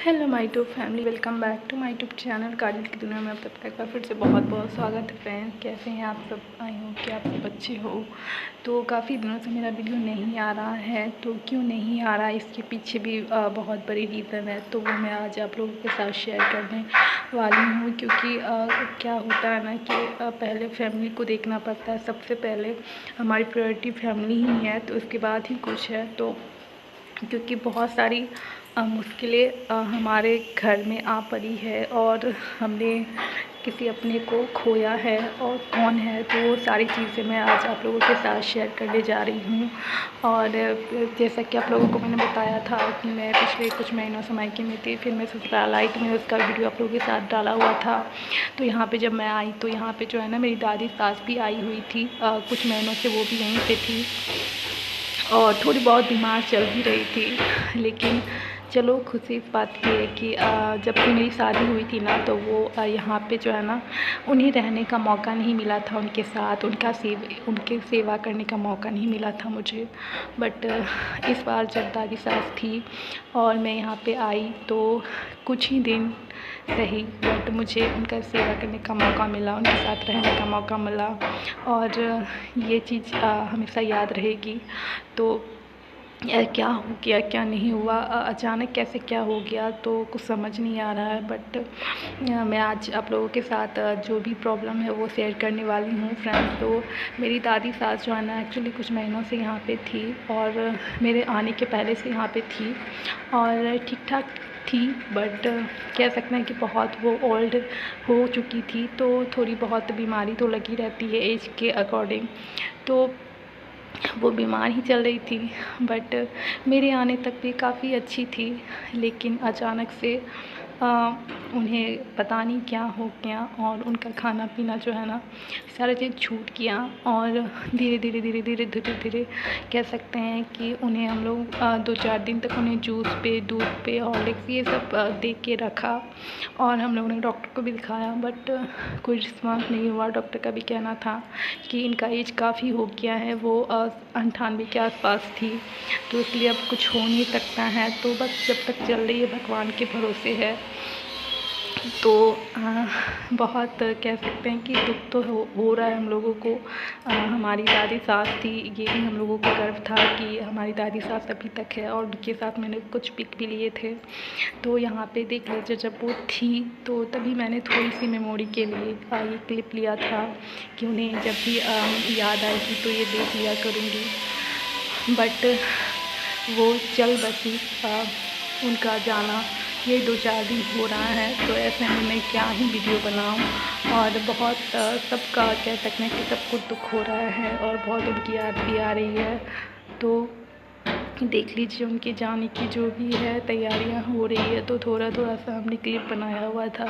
Hello my tube family, welcome back to my tube channel Kajal की दुनिया में। आप सबका एक बार फिर से बहुत बहुत स्वागत है फ्रेंड्स। कैसे हैं आप सब? आई हूँ कि आप सब अच्छे हो। तो काफ़ी दिनों से मेरा वीडियो नहीं आ रहा है, तो क्यों नहीं आ रहा है इसके पीछे भी बहुत बड़ी रीज़न है, तो वो मैं आज आप लोगों के साथ शेयर करने वाली हूँ। क्योंकि क्या होता है ना कि पहले फैमिली को देखना पड़ता है। सबसे पहले हमारी प्रायोरिटी फैमिली ही है, तो उसके बाद ही कुछ है। तो क्योंकि बहुत सारी मुश्किलें हमारे घर में आ पड़ी है और हमने किसी अपने को खोया है, और कौन है, तो वो सारी चीज़ें मैं आज आप लोगों के साथ शेयर करने जा रही हूँ। और जैसा कि आप लोगों को मैंने बताया था कि मैं पिछले कुछ महीनों से मायके में थी, फिर मैं ससुराल आई, तो मैंने उसका वीडियो आप लोगों के साथ डाला हुआ था। तो यहाँ पे जब मैं आई तो यहाँ पे जो है ना, मेरी दादी सास भी आई हुई थी। कुछ महीनों से वो भी यहीं पे थी और थोड़ी बहुत बीमार चल भी रही थी। लेकिन चलो, खुशी इस बात की है कि जब से मेरी शादी हुई थी ना, तो वो यहाँ पे जो है ना, उन्हें रहने का मौका नहीं मिला था उनके साथ, उनके सेवा करने का मौका नहीं मिला था मुझे। बट इस बार जब दादी सास थी और मैं यहाँ पे आई, तो कुछ ही दिन सही, बट मुझे उनका सेवा करने का मौका मिला, उनके साथ रहने का मौका मिला। और ये चीज़ हमेशा याद रहेगी। तो क्या हो गया, क्या नहीं हुआ, अचानक कैसे क्या हो गया, तो कुछ समझ नहीं आ रहा है। बट मैं आज आप लोगों के साथ जो भी प्रॉब्लम है वो शेयर करने वाली हूँ फ्रेंड्स। तो मेरी दादी सास जो है ना, एक्चुअली कुछ महीनों से यहाँ पे थी और मेरे आने के पहले से यहाँ पे थी और ठीक ठाक थी। बट कह सकते हैं कि बहुत वो ओल्ड हो चुकी थी, तो थोड़ी बहुत बीमारी तो लगी रहती है एज के अकॉर्डिंग। तो वो बीमार ही चल रही थी। बट मेरे आने तक भी काफ़ी अच्छी थी, लेकिन अचानक से उन्हें पता नहीं क्या हो गया और उनका खाना पीना जो है ना, सारा चीज़ छूट गया। और धीरे धीरे धीरे धीरे धीरे धीरे कह सकते हैं कि उन्हें हम लोग 2-4 दिन तक उन्हें जूस पे, दूध पे, हॉर्लिक्स ये सब दे के रखा। और हम लोगों ने डॉक्टर को भी दिखाया, बट कोई रिस्पॉन्स नहीं हुआ। डॉक्टर का भी कहना था कि इनका एज काफ़ी हो गया है, वो 98 के आसपास थी, तो इसलिए अब कुछ हो नहीं सकता है। तो बस जब तक चल रही है भगवान के भरोसे है। तो बहुत कह सकते हैं कि दुख तो हो रहा है हम लोगों को। हमारी दादी सास थी, ये भी हम लोगों को गर्व था कि हमारी दादी सास अभी तक है, और उनके साथ मैंने कुछ पिक भी लिए थे। तो यहाँ पे देख लीजिए, जब वो थी तो तभी मैंने थोड़ी सी मेमोरी के लिए ये क्लिप लिया था कि उन्हें जब भी याद आएगी तो ये देख लिया करूँगी। बट वो चल बसी, उनका जाना ये 2-4 दिन हो रहा है। तो ऐसे में मैं क्या ही वीडियो बनाऊं। और बहुत सबका कह सकते हैं कि सबको दुख हो रहा है और बहुत उनकी याद भी आ रही है। तो देख लीजिए, उनके जाने की जो भी है तैयारियां हो रही है। तो थोड़ा थोड़ा सा हमने क्लिप बनाया हुआ था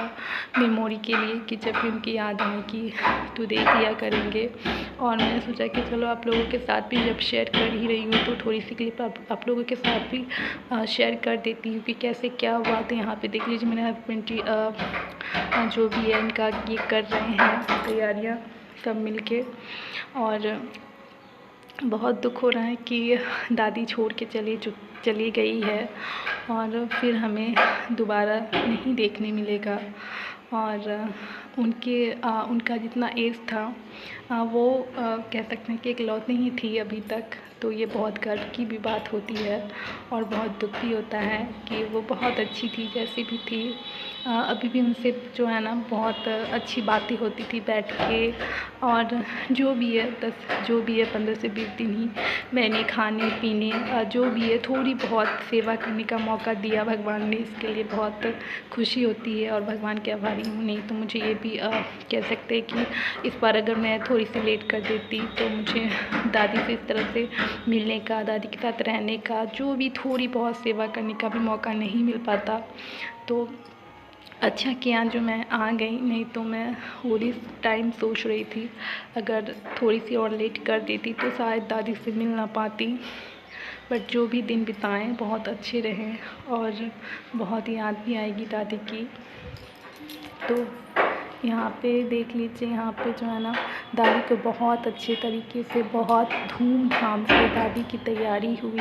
मेमोरी के लिए कि जब भी उनकी याद आएगी तो देख लिया करेंगे। और मैंने सोचा कि चलो आप लोगों के साथ भी जब शेयर कर ही रही हूँ, तो थोड़ी सी क्लिप आप लोगों के साथ भी शेयर कर देती हूँ कि कैसे क्या हुआ। तो यहाँ पे देख लीजिए, मेरे हस्बैंड की जो भी है इनका ये कर रहे हैं तैयारियाँ सब मिल के। और बहुत दुख हो रहा है कि दादी छोड़ के चली गई है और फिर हमें दोबारा नहीं देखने मिलेगा। और उनका जितना एज था वो कह सकते हैं कि इकलौती ही थी अभी तक। तो ये बहुत गर्व की भी बात होती है और बहुत दुख भी होता है कि वो बहुत अच्छी थी जैसी भी थी। अभी भी उनसे जो है ना बहुत अच्छी बातें होती थी बैठ के। और जो भी है 15 से 20 दिन ही मैंने खाने पीने जो भी है थोड़ी बहुत सेवा करने का मौका दिया भगवान ने, इसके लिए बहुत खुशी होती है और भगवान के आभारी हूँ। नहीं तो मुझे ये भी कह सकते हैं कि इस बार अगर मैं थोड़ी सी लेट कर देती तो मुझे दादी से इस तरह से मिलने का, दादी के साथ रहने का, जो भी थोड़ी बहुत सेवा करने का भी मौका नहीं मिल पाता। तो अच्छा किया जो मैं आ गई, नहीं तो मैं पूरी टाइम सोच रही थी अगर थोड़ी सी और लेट कर देती तो शायद दादी से मिल ना पाती। बट जो भी दिन बिताएं बहुत अच्छे रहें और बहुत याद भी आएगी दादी की। तो यहाँ पे देख लीजिए, यहाँ पे जो है ना दादी को बहुत अच्छे तरीके से, बहुत धूमधाम से दादी की तैयारी हुई।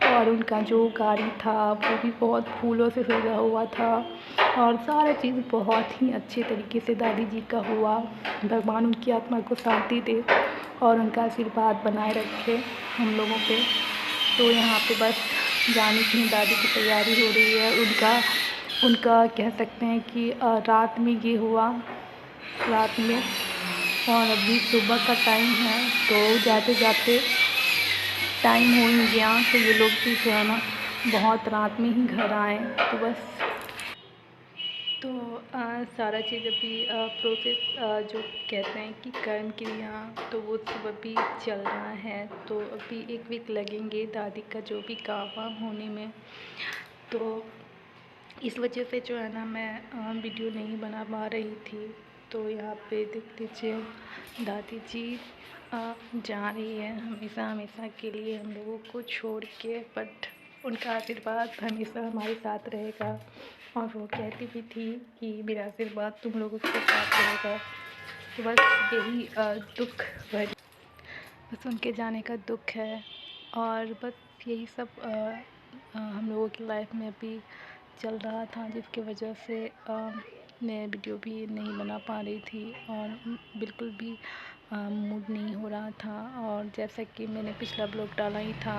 और उनका जो गाड़ी था वो भी बहुत फूलों से सजा हुआ था और सारा चीज़ बहुत ही अच्छे तरीके से दादी जी का हुआ। भगवान उनकी आत्मा को शांति दे और उनका आशीर्वाद बनाए रखे हम लोगों पे। तो यहाँ पे बस जाने की दादी की तैयारी हो रही है। उनका कह सकते हैं कि रात में ये हुआ, रात में, और अभी सुबह का टाइम है। तो जाते जाते टाइम हो ही गया, तो ये लोग भी जो है ना बहुत रात में ही घर आए। तो बस तो सारा चीज़ अभी प्रोसेस जो कहते हैं कि कर्म क्रिया, तो वो सब अभी चल रहा है। तो अभी 1 वीक लगेंगे दादी का जो भी काम होने में। तो इस वजह से जो है ना मैं वीडियो नहीं बना पा रही थी। तो यहाँ पे देख लीजिए, दादी जी जा रही है हमेशा हमेशा के लिए हम लोगों को छोड़ के, बट उनका आशीर्वाद हमेशा हमारे साथ रहेगा। और वो कहती भी थी कि मेरा आशीर्वाद तुम लोगों के साथ रहेगा। तो बस यही दुख भरी, बस उनके जाने का दुख है। और बस यही सब हम लोगों की लाइफ में अभी चल रहा था, जिसकी वजह से मैं वीडियो भी नहीं बना पा रही थी और बिल्कुल भी मूड नहीं हो रहा था। और जैसा कि मैंने पिछला ब्लॉग डाला ही था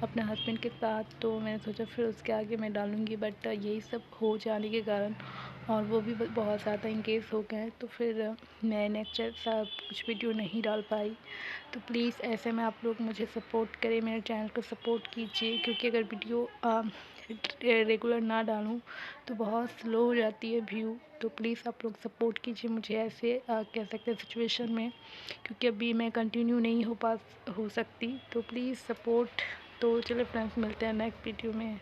अपने हस्बैंड के साथ, तो मैंने सोचा फिर उसके आगे मैं डालूँगी, बट यही सब हो जाने के कारण और वो भी बहुत ज़्यादा इंगेज हो गए, तो फिर मैं नेक्स्ट ऐसा कुछ वीडियो नहीं डाल पाई। तो प्लीज़ ऐसे में आप लोग मुझे सपोर्ट करें, मेरे चैनल को सपोर्ट कीजिए, क्योंकि अगर वीडियो रेगुलर ना डालूँ तो बहुत स्लो हो जाती है व्यू। तो प्लीज़ आप लोग सपोर्ट कीजिए मुझे ऐसे कह सकते हैं सिचुएशन में, क्योंकि अभी मैं कंटिन्यू नहीं हो सकती। तो प्लीज़ सपोर्ट। तो चलिए फ्रेंड्स, मिलते हैं नेक्स्ट वीडियो में।